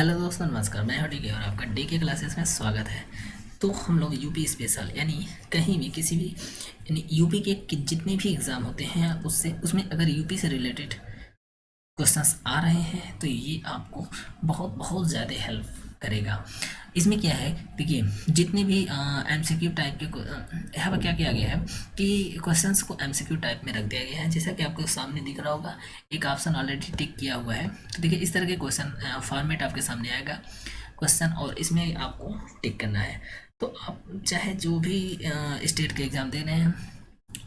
Hello दोस्तों, नमस्कार। मैं हूं डीके और आपका डीके क्लासेस में स्वागत है। तो हम लोग यूपी स्पेशल यानी कहीं भी किसी भी यानी यूपी के जितने भी एग्ज़ाम होते हैं उससे उसमें अगर यूपी से रिलेटेड क्वेश्चंस आ रहे हैं तो ये आपको बहुत बहुत ज़्यादा हेल्प करेगा। इसमें क्या है, देखिए, जितने भी एमसीक्यू टाइप के यहाँ पर क्या किया गया है कि क्वेश्चंस को एमसीक्यू टाइप में रख दिया गया है। जैसा कि आपको सामने दिख रहा होगा, एक ऑप्शन ऑलरेडी टिक किया हुआ है। तो देखिए, इस तरह के क्वेश्चन फॉर्मेट आपके सामने आएगा क्वेश्चन, और इसमें आपको टिक करना है। तो आप चाहे जो भी स्टेट के एग्ज़ाम दे रहे हैं,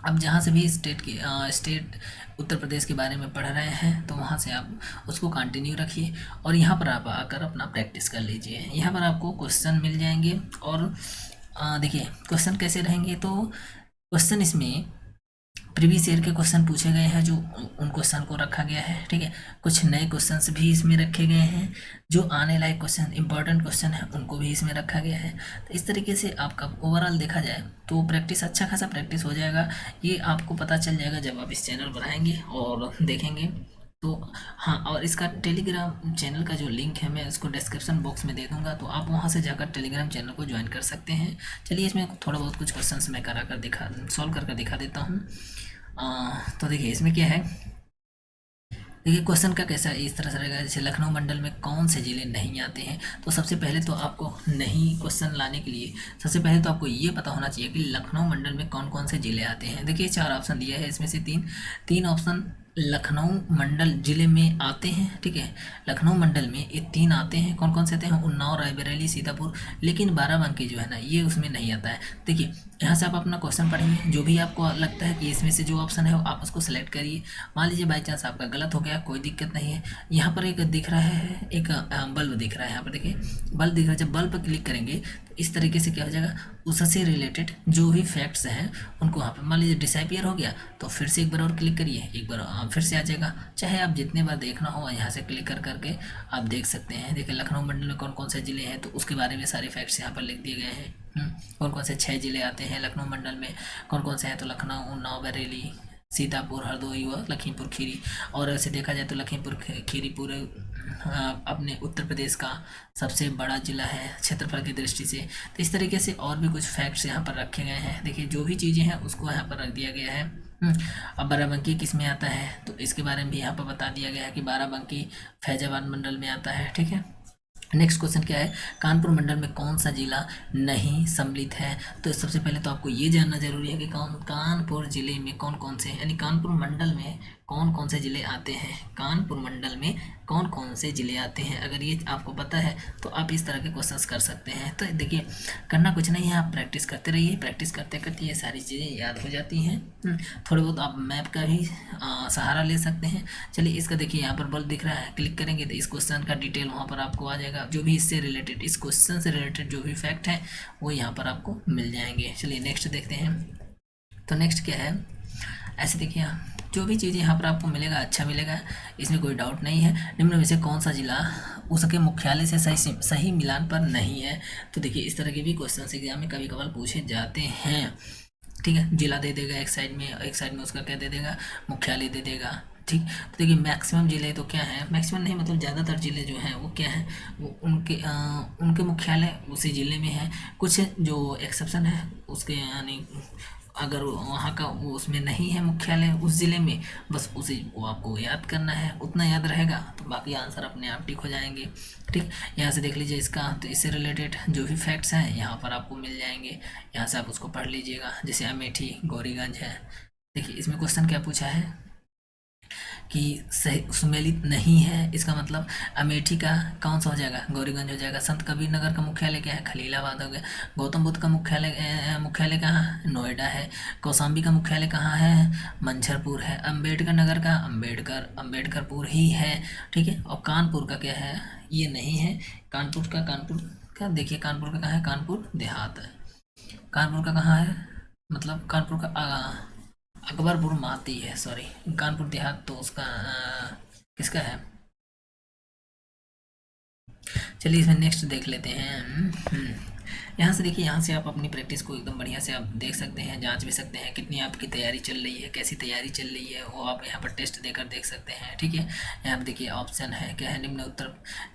अब जहाँ से भी स्टेट उत्तर प्रदेश के बारे में पढ़ रहे हैं तो वहाँ से आप उसको कंटिन्यू रखिए और यहाँ पर आप आकर अपना प्रैक्टिस कर लीजिए। यहाँ पर आपको क्वेश्चन मिल जाएंगे और देखिए क्वेश्चन कैसे रहेंगे। तो क्वेश्चन इसमें प्रीवियस ईयर के क्वेश्चन पूछे गए हैं, जो उन क्वेश्चन को रखा गया है। ठीक है, कुछ नए क्वेश्चंस भी इसमें रखे गए हैं, जो आने लायक क्वेश्चन इंपॉर्टेंट क्वेश्चन है उनको भी इसमें रखा गया है। तो इस तरीके से आपका ओवरऑल देखा जाए तो प्रैक्टिस, अच्छा खासा प्रैक्टिस हो जाएगा। ये आपको पता चल जाएगा जब आप इस चैनल बढ़ाएंगे और देखेंगे। तो हाँ, और इसका टेलीग्राम चैनल का जो लिंक है मैं इसको डिस्क्रिप्शन बॉक्स में दे दूंगा, तो आप वहाँ से जाकर टेलीग्राम चैनल को ज्वाइन कर सकते हैं। चलिए, इसमें थोड़ा बहुत कुछ क्वेश्चंस मैं सॉल्व करके दिखा देता हूँ। तो देखिए इसमें क्या है। देखिए क्वेश्चन का कैसा इस तरह से रहेगा, जैसे लखनऊ मंडल में कौन से ज़िले नहीं आते हैं। तो सबसे पहले तो आपको नहीं क्वेश्चन लाने के लिए सबसे पहले तो आपको ये पता होना चाहिए कि लखनऊ मंडल में कौन कौन से ज़िले आते हैं। देखिए 4 ऑप्शन दिया है, इसमें से तीन तीन ऑप्शन लखनऊ मंडल ज़िले में आते हैं। ठीक है, लखनऊ मंडल में ये 3 आते हैं। कौन कौन से आते हैं? उन्नाव, रायबरेली, सीतापुर। लेकिन बाराबंकी जो है ना, ये उसमें नहीं आता है। देखिए यहाँ से आप अपना क्वेश्चन पढ़िए, जो भी आपको लगता है कि इसमें से जो ऑप्शन है आप उसको सेलेक्ट करिए। मान लीजिए बाई चांस आपका गलत हो गया, कोई दिक्कत नहीं है। यहाँ पर एक दिख रहा है, एक बल्ब दिख रहा है। यहाँ पर देखिए बल्ब दिख रहा है, जब बल्ब पर क्लिक करेंगे तो इस तरीके से क्या हो जाएगा, उससे रिलेटेड जो भी फैक्ट्स हैं उनको यहाँ पर मान लीजिए डिसअपीयर हो गया तो फिर से एक बार और क्लिक करिए, एक बार फिर से आ जाएगा। चाहे आप जितने बार देखना हो यहाँ से क्लिक कर करके आप देख सकते हैं। देखिए लखनऊ मंडल में कौन कौन से ज़िले हैं तो उसके बारे में सारे फैक्ट्स यहाँ पर लिख दिए गए हैं। कौन कौन से 6 ज़िले आते हैं लखनऊ मंडल में, कौन कौन से हैं तो लखनऊ, उन्नाव, बरेली, सीतापुर, हरदोई व लखीमपुर खीरी। और ऐसे देखा जाए तो लखीमपुर खीरी पूरे अपने उत्तर प्रदेश का सबसे बड़ा ज़िला है क्षेत्रफल की दृष्टि से। तो इस तरीके से और भी कुछ फैक्ट्स यहाँ पर रखे गए हैं। देखिए जो भी चीज़ें हैं उसको यहाँ पर रख दिया गया है। अब बाराबंकी किस में आता है तो इसके बारे में भी यहाँ पर बता दिया गया है कि बाराबंकी फैजाबाद मंडल में आता है। ठीक है, नेक्स्ट क्वेश्चन क्या है, कानपुर मंडल में कौन सा जिला नहीं सम्मिलित है। तो सबसे पहले तो आपको ये जानना जरूरी है कि कानपुर जिले में कौन कौन से यानी कानपुर मंडल में कौन कौन से ज़िले आते हैं। कानपुर मंडल में कौन कौन से ज़िले आते हैं, अगर ये आपको पता है तो आप इस तरह के क्वेश्चंस कर सकते हैं। तो देखिए करना कुछ नहीं है, आप प्रैक्टिस करते रहिए। प्रैक्टिस करते करते ये सारी चीज़ें याद हो जाती हैं। थोड़े बहुत आप मैप का भी सहारा ले सकते हैं। चलिए इसका देखिए, यहाँ पर बल्ब दिख रहा है, क्लिक करेंगे तो इस क्वेश्चन का डिटेल वहाँ पर आपको आ जाएगा। जो भी इससे रिलेटेड, इस क्वेश्चन से रिलेटेड जो भी फैक्ट हैं वो यहाँ पर आपको मिल जाएंगे। चलिए नेक्स्ट देखते हैं। तो नेक्स्ट क्या है, ऐसे देखिए जो भी चीज़ें यहाँ पर आपको मिलेगा अच्छा मिलेगा, इसमें कोई डाउट नहीं है। निम्न में से कौन सा जिला उसके मुख्यालय से सही मिलान पर नहीं है। तो देखिए इस तरह के भी क्वेश्चन एग्जाम में कभी कभार पूछे जाते हैं। ठीक है, जिला दे देगा एक साइड में उसका क्या दे देगा, मुख्यालय दे देगा। ठीक, तो देखिए मैक्सिमम ज़िले तो क्या है, मैक्सिमम नहीं मतलब ज़्यादातर ज़िले जो हैं वो क्या है, वो उनके मुख्यालय उसी ज़िले में है। कुछ जो एक्सेप्शन है उसके यानी अगर वहाँ का वो उसमें नहीं है मुख्यालय उस ज़िले में, बस उसे वो आपको याद करना है, उतना याद रहेगा तो बाकी आंसर अपने आप टिक हो जाएंगे। ठीक, यहाँ से देख लीजिए इसका, तो इससे रिलेटेड जो भी फैक्ट्स हैं यहाँ पर आपको मिल जाएंगे। यहाँ से आप उसको पढ़ लीजिएगा। जैसे अमेठी, गौरीगंज है। देखिए इसमें क्वेश्चन क्या पूछा है कि सही सुमेलित नहीं है, इसका मतलब अमेठी का कौन सा हो जाएगा, गौरीगंज हो जाएगा। संत कबीर नगर का मुख्यालय क्या है, खलीलाबाद हो गया। गौतम बुद्ध का मुख्यालय कहाँ है, नोएडा है। कौशाम्बी का मुख्यालय कहाँ है, मंझरपुर है। अम्बेडकर नगर का अम्बेडकरपुर ही है। ठीक है, और कानपुर का क्या है, ये नहीं है। कानपुर का देखिए, कानपुर का कहाँ है, कानपुर देहात है। कानपुर का कहाँ है, मतलब कानपुर का अकबरपुर माती है, सॉरी। कानपुर देहात तो उसका किसका है। चलिए इसमें नेक्स्ट देख लेते हैं। यहाँ से देखिए, यहाँ से आप अपनी प्रैक्टिस को एकदम बढ़िया से आप देख सकते हैं, जांच भी सकते हैं कितनी आपकी तैयारी चल रही है, कैसी तैयारी चल रही है, वो आप यहाँ पर टेस्ट देकर देख सकते हैं। ठीक है, यहाँ पर देखिए ऑप्शन है, क्या है,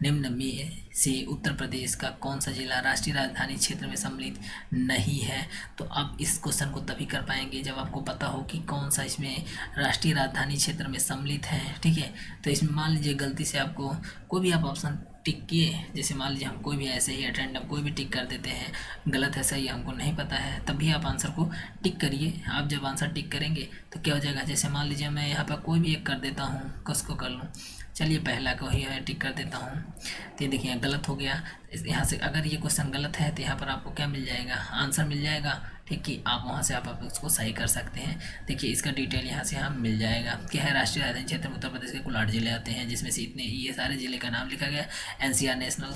निम्न में से उत्तर प्रदेश का कौन सा जिला राष्ट्रीय राजधानी क्षेत्र में सम्मिलित नहीं है। तो आप इस क्वेश्चन को तभी कर पाएंगे जब आपको पता हो कि कौन सा इसमें राष्ट्रीय राजधानी क्षेत्र में सम्मिलित है। ठीक है, तो इसमें मान लीजिए गलती से आपको कोई भी आप ऑप्शन टिक किए, जैसे मान लीजिए हम कोई भी ऐसे ही रैंडम कोई भी टिक कर देते हैं, गलत है सही हमको नहीं पता है, तब भी आप आंसर को टिक करिए। आप जब आंसर टिक करेंगे तो क्या हो जाएगा, जैसे मान लीजिए मैं यहाँ पर कोई भी एक कर देता हूँ, किसको कर लूँ, चलिए पहला को ही टिक कर देता हूँ। तो ये देखिए गलत हो गया। यहाँ से अगर ये क्वेश्चन गलत है तो यहाँ पर आपको क्या मिल जाएगा, आंसर मिल जाएगा। ठीक है, आप वहाँ से आप इसको सही कर सकते हैं। देखिए इसका डिटेल यहाँ से हम मिल जाएगा। क्या है, राष्ट्रीय राजधानी क्षेत्र में उत्तर प्रदेश के कुल 8 जिले आते हैं, जिसमें से इतने ये सारे जिले का नाम लिखा गया। NCR नेशनल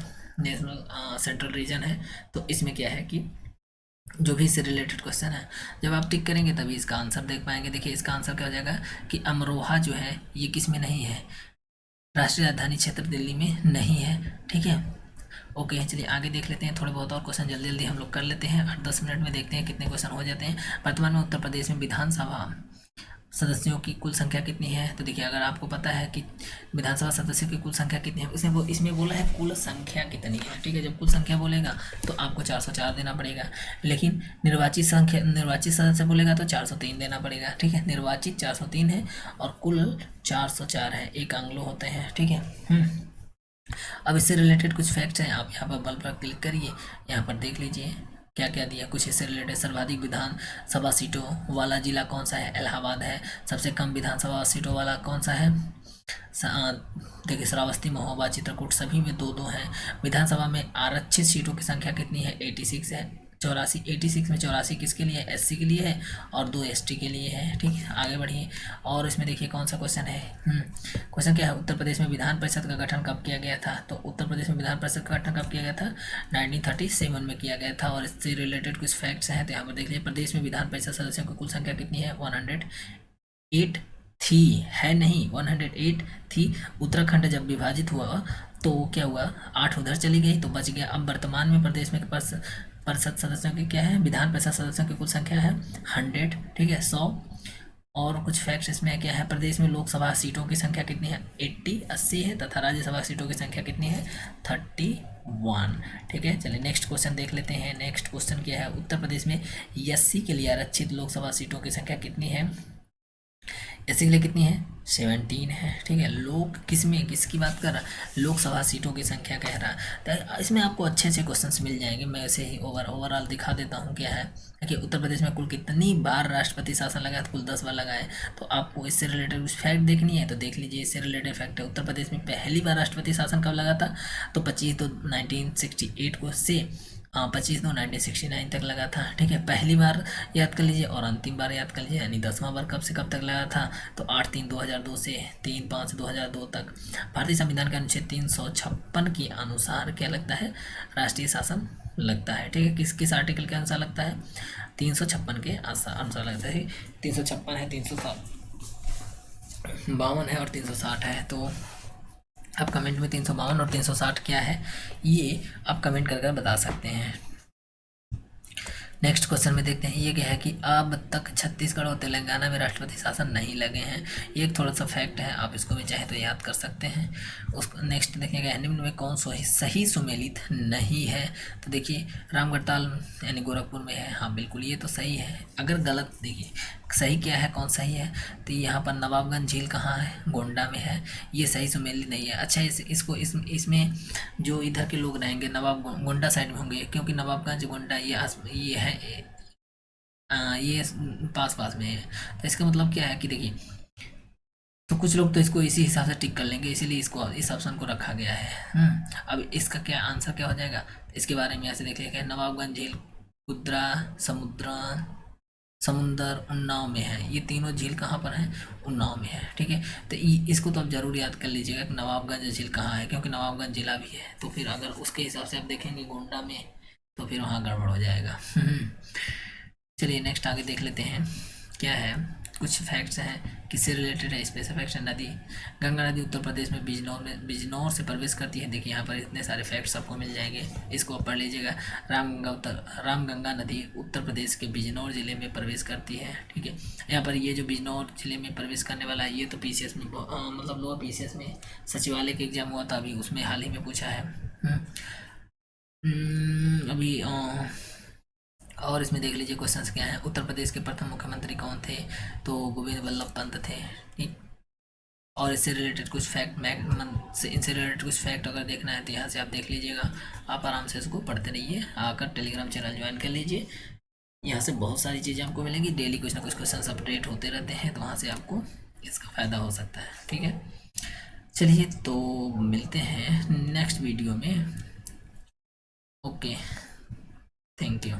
सेंट्रल रीजन है। तो इसमें क्या है कि जो भी इससे रिलेटेड क्वेश्चन है, जब आप टिक करेंगे तभी इसका आंसर देख पाएंगे। देखिए इसका आंसर क्या हो जाएगा कि अमरोहा जो है ये किस में नहीं है, राष्ट्रीय राजधानी क्षेत्र दिल्ली में नहीं है। ठीक है, ओके, चलिए आगे देख लेते हैं। थोड़े बहुत और क्वेश्चन जल्दी जल्दी हम लोग कर लेते हैं, 8-10 मिनट में देखते हैं कितने क्वेश्चन हो जाते हैं। वर्तमान में उत्तर प्रदेश में विधानसभा सदस्यों की कुल संख्या कितनी है। तो देखिए अगर आपको पता है कि विधानसभा सदस्यों की कुल संख्या कितनी है, इसमें बोला है कुल संख्या कितनी है। ठीक है, जब कुल संख्या बोलेगा तो आपको 404 देना पड़ेगा, लेकिन निर्वाचित सदस्य बोलेगा तो 403 देना पड़ेगा। ठीक है, निर्वाचित 403 है और कुल 404 है, एक एंग्लो होते हैं। ठीक है, अब इससे रिलेटेड कुछ फैक्ट्स हैं, आप यहाँ पर बल पर क्लिक करिए, यहाँ पर देख लीजिए क्या क्या दिया। कुछ इससे रिलेटेड, सर्वाधिक विधानसभा सीटों वाला जिला कौन सा है, इलाहाबाद है। सबसे कम विधानसभा सीटों वाला कौन सा है, देखिए श्रावस्ती, महोबा, चित्रकूट, सभी में 2-2 हैं। विधानसभा में आरक्षित सीटों की संख्या कितनी है, 86 है। 86 में 84 किसके लिए है, SC के लिए है और 2 ST के लिए है। ठीक है, आगे बढ़िए। और इसमें देखिए कौन सा क्वेश्चन है, क्वेश्चन क्या है, उत्तर प्रदेश में विधान परिषद का गठन कब किया गया था। तो उत्तर प्रदेश में विधान परिषद का गठन कब किया गया था, 1937 में किया गया था। और इससे रिलेटेड कुछ फैक्ट्स हैं, तो यहाँ पर देख लीजिए, प्रदेश में विधान परिषद सदस्यों की कुल संख्या कितनी है, 108 थी, है नहीं, 108 थी। उत्तराखंड जब विभाजित हुआ तो क्या हुआ, 8 उधर चली गई तो बच गया। अब वर्तमान में प्रदेश में परिषद सदस्यों की क्या है, विधान परिषद सदस्यों की कुल संख्या है 100। ठीक है, 100। और कुछ फैक्ट्स इसमें क्या है, प्रदेश में लोकसभा सीटों की संख्या कितनी है, 80 है, तथा राज्यसभा सीटों की संख्या कितनी है, 31। ठीक है, चलिए नेक्स्ट क्वेश्चन देख लेते हैं। नेक्स्ट क्वेश्चन क्या है, उत्तर प्रदेश में SC के लिए आरक्षित लोकसभा सीटों की संख्या कितनी है, SC के लिए कितनी है, 17 है। ठीक है, लोग किसकी बात कर रहा, लोकसभा सीटों की संख्या कह रहा है। तो इसमें आपको अच्छे अच्छे क्वेश्चंस मिल जाएंगे। मैं ऐसे ही ओवरऑल दिखा देता हूँ क्या है कि उत्तर प्रदेश में कुल कितनी बार राष्ट्रपति शासन लगा है, तो कुल 10 बार लगा है। तो आपको इससे रिलेटेड कुछ फैक्ट देखनी है तो देख लीजिए, इससे रिलेटेड फैक्ट है। उत्तर प्रदेश में पहली बार राष्ट्रपति शासन कब लगा था, तो 25/2/1968 को से 25/2/1969 तक लगा था। ठीक है, पहली बार याद कर लीजिए और अंतिम बार याद कर लीजिए, यानी 10वां बार कब से कब तक लगा था, तो 8/3/2002 से 3/5/2002 तक। भारतीय संविधान के अनुच्छेद 356 के अनुसार क्या लगता है, राष्ट्रीय शासन लगता है। ठीक है, किस आर्टिकल के अनुसार लगता है, 356 के अनुसार लगता है। 356 है, 352 है और 360 है। तो आप कमेंट में 352 और 360 क्या है ये आप कमेंट कर बता सकते हैं। नेक्स्ट क्वेश्चन में देखते हैं, ये क्या है कि अब तक छत्तीसगढ़ और तेलंगाना में राष्ट्रपति शासन नहीं लगे हैं। ये एक थोड़ा सा फैक्ट है, आप इसको भी चाहे तो याद कर सकते हैं। उसको नेक्स्ट देखेंगे, निम्न में कौन सही सुमेलित नहीं है। तो देखिए रामगढ़ताल यानी गोरखपुर में है, हाँ बिल्कुल ये तो सही है। अगर गलत, देखिए सही क्या है, कौन सही है, तो यहाँ पर नवाबगंज झील कहाँ है, गोंडा में है, ये सही सुमेलित नहीं है। अच्छा इसमें जो इधर के लोग रहेंगे गोंडा साइड में होंगे, क्योंकि नवाबगंज गोंडा ये है ये पास में है। तो इसका मतलब क्या है कि देखिए, तो कुछ लोग तो इसको इसी हिसाब से टिक कर लेंगे, इसीलिए इसको इस ऑप्शन को रखा गया है। अब इसका क्या आंसर क्या हो जाएगा, इसके बारे में ऐसे देख लेंगे, नवाबगंज झील, कुद्रा समुंदर उन्नाव में है। ये तीनों झील कहाँ पर हैं, उन्नाव में है। ठीक है, तो इसको तो आप जरूर याद कर लीजिएगा कि नवाबगंज झील कहाँ है, क्योंकि नवाबगंज जिला भी है। तो फिर अगर उसके हिसाब से आप देखेंगे गोंडा में, तो फिर वहाँ गड़बड़ हो जाएगा। चलिए नेक्स्ट आगे देख लेते हैं क्या है। कुछ फैक्ट्स हैं किससे रिलेटेड है इस पे। फैक्ट्स नदी, गंगा नदी उत्तर प्रदेश में बिजनौर से प्रवेश करती है। देखिए यहाँ पर इतने सारे फैक्ट्स आपको मिल जाएंगे, इसको आप पढ़ लीजिएगा। रामगंगा नदी उत्तर प्रदेश के बिजनौर जिले में प्रवेश करती है। ठीक है, यहाँ पर ये जो बिजनौर जिले में प्रवेश करने वाला है ये तो पीसीएस में मतलब लोअर पीसीएस में सचिवालय का एग्जाम हुआ था अभी, उसमें हाल ही में पूछा है। अभी और इसमें देख लीजिए क्वेश्चंस क्या हैं। उत्तर प्रदेश के प्रथम मुख्यमंत्री कौन थे, तो गोविंद वल्लभ पंत थे। ठीक, और इससे रिलेटेड कुछ फैक्ट इनसे रिलेटेड कुछ फैक्ट अगर देखना है तो यहाँ से आप देख लीजिएगा। आप आराम से इसको पढ़ते रहिए, आकर टेलीग्राम चैनल ज्वाइन कर लीजिए। यहाँ से बहुत सारी चीज़ें आपको मिलेंगी, डेली कुछ ना कुछ क्वेश्चन अपडेट होते रहते हैं, तो वहाँ से आपको इसका फ़ायदा हो सकता है। ठीक है, चलिए तो मिलते हैं नेक्स्ट वीडियो में। Okay, thank you.